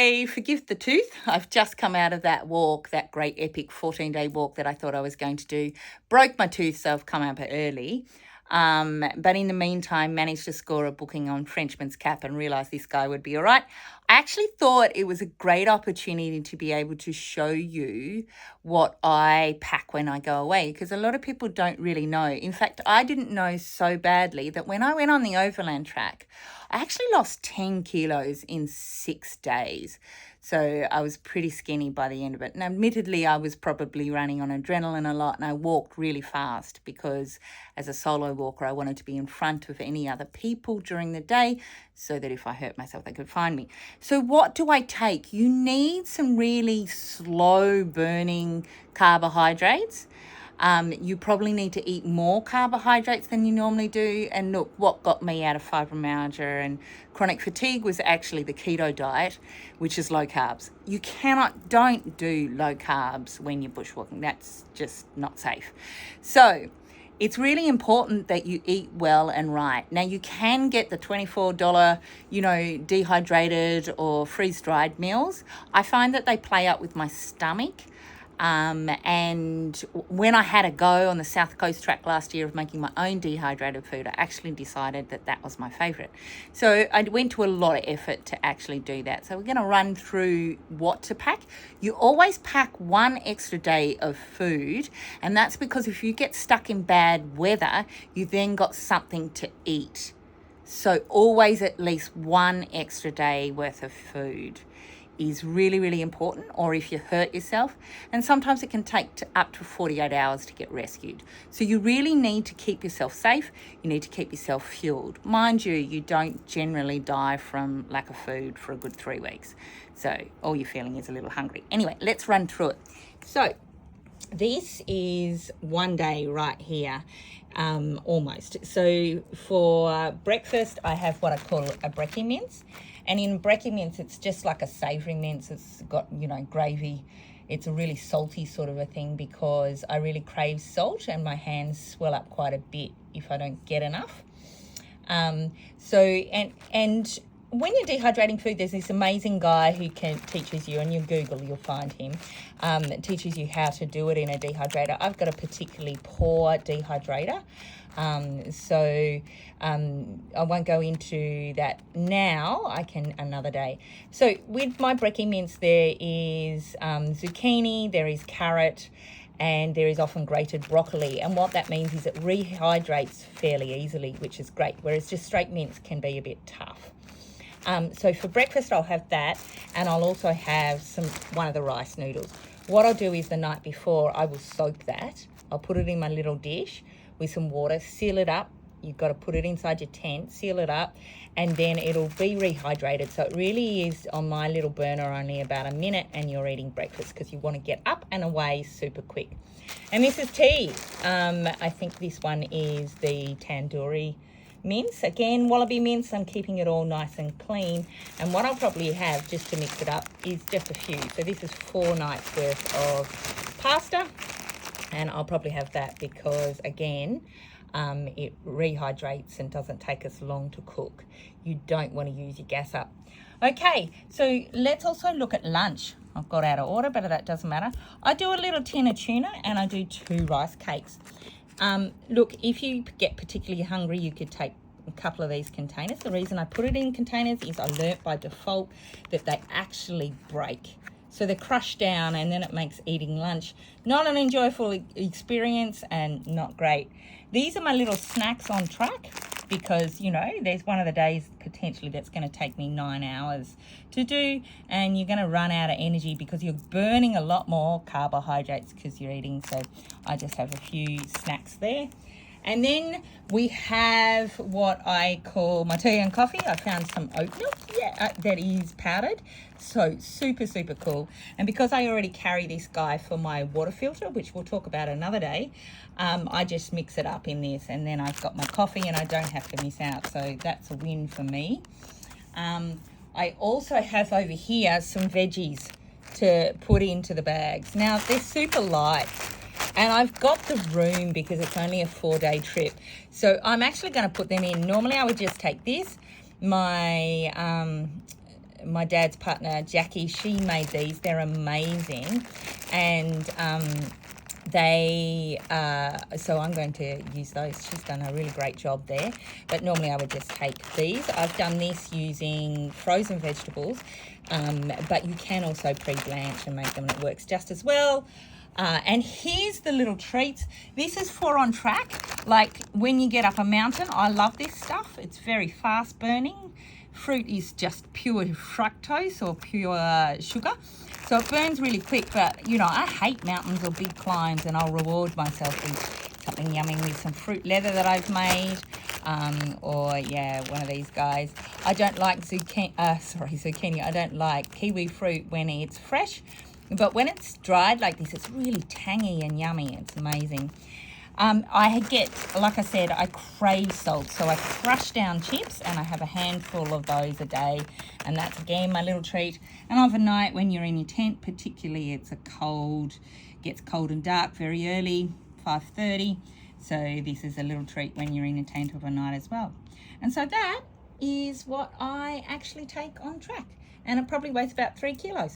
I forgive the tooth. I've just come out of that walk, that great epic 14-day walk that I thought I was going to do. Broke my tooth, so I've come out early. But in the meantime, managed to score a booking on Frenchman's Cap and realised this guy would be all right. I actually thought it was a great opportunity to be able to show you what I pack when I go away, because a lot of people don't really know. In fact, I didn't know so badly that when I went on the overland track, I actually lost 10 kilos in 6 days. So I was pretty skinny by the end of it. And admittedly, I was probably running on adrenaline a lot, and I walked really fast because as a solo walker, I wanted to be in front of any other people during the day so that if I hurt myself, they could find me. So what do I take? You need some really slow burning carbohydrates. You probably need to eat more carbohydrates than you normally do. And look, what got me out of fibromyalgia and chronic fatigue was actually the keto diet, which is low carbs. Don't do low carbs when you're bushwalking. That's just not safe. So it's really important that you eat well and right. Now, you can get the $24, dehydrated or freeze-dried meals. I find that they play out with my stomach. And when I had a go on the South Coast track last year of making my own dehydrated food, I actually decided that that was my favourite. So I went to a lot of effort to actually do that. So we're going to run through what to pack. You always pack one extra day of food, and that's because if you get stuck in bad weather, you then got something to eat. So always at least one extra day worth of food is really, really important, or if you hurt yourself. And sometimes it can take up to 48 hours to get rescued. So you really need to keep yourself safe. You need to keep yourself fueled. Mind you, you don't generally die from lack of food for a good 3 weeks. So all you're feeling is a little hungry. Anyway, let's run through it. So this is one day right here, almost. So for breakfast, I have what I call a brekkie mince. And in brekkie mince, it's just like a savoury mince. It's got, gravy. It's a really salty sort of a thing because I really crave salt and my hands swell up quite a bit if I don't get enough. And when you're dehydrating food, there's this amazing guy who teaches you, and you Google, you'll find him, that teaches you how to do it in a dehydrator. I've got a particularly poor dehydrator. I won't go into that now. I can another day. So with my brekkie mince, there is zucchini, there is carrot, and there is often grated broccoli. And what that means is it rehydrates fairly easily, which is great, whereas just straight mince can be a bit tough. So for breakfast, I'll have that, and I'll also have one of the rice noodles. What I'll do is the night before, I will soak that. I'll put it in my little dish with some water, seal it up. You've got to put it inside your tent, seal it up, and then it'll be rehydrated. So it really is on my little burner only about a minute, and you're eating breakfast because you want to get up and away super quick. And this is tea. I think this one is the tandoori mince. Again, wallaby mince, I'm keeping it all nice and clean. And what I'll probably have just to mix it up is just a few. So this is 4 nights worth of pasta. And I'll probably have that because, again, it rehydrates and doesn't take us long to cook. You don't want to use your gas up. Okay, so let's also look at lunch. I've got out of order, but that doesn't matter. I do a little tin of tuna and I do 2 rice cakes. Look, if you get particularly hungry, you could take a couple of these containers. The reason I put it in containers is I learnt by default that they actually break. So they're crushed down, and then it makes eating lunch not an enjoyable experience and not great. These are my little snacks on track because, there's one of the days potentially that's going to take me 9 hours to do, and you're going to run out of energy because you're burning a lot more carbohydrates because you're eating. So I just have a few snacks there. And then we have what I call my tea and coffee. I found some oat milk, that is powdered. So super, super cool. And because I already carry this guy for my water filter, which we'll talk about another day, I just mix it up in this, and then I've got my coffee and I don't have to miss out. So that's a win for me. I also have over here some veggies to put into the bags. Now, they're super light. And I've got the room because it's only a 4-day trip. So I'm actually going to put them in. Normally I would just take this, my my dad's partner, Jackie, she made these. They're amazing. And so I'm going to use those. She's done a really great job there. But normally I would just take these. I've done this using frozen vegetables, but you can also pre-blanch and make them, and it works just as well. And here's the little treats. This is for on track. Like when you get up a mountain, I love this stuff. It's very fast burning. Fruit is just pure fructose or pure sugar. So it burns really quick, but you know, I hate mountains or big climbs, and I'll reward myself with something yummy with some fruit leather that I've made. Or yeah, one of these guys. I don't like zucchini. I don't like kiwi fruit when it's fresh. But when it's dried like this, it's really tangy and yummy. It's amazing. I get, like I said, I crave salt. So I crush down chips and I have a handful of those a day. And that's, again, my little treat. And overnight when you're in your tent, particularly gets cold and dark very early, 5:30. So this is a little treat when you're in a tent overnight as well. And so that is what I actually take on track. And it probably weighs about 3 kilos.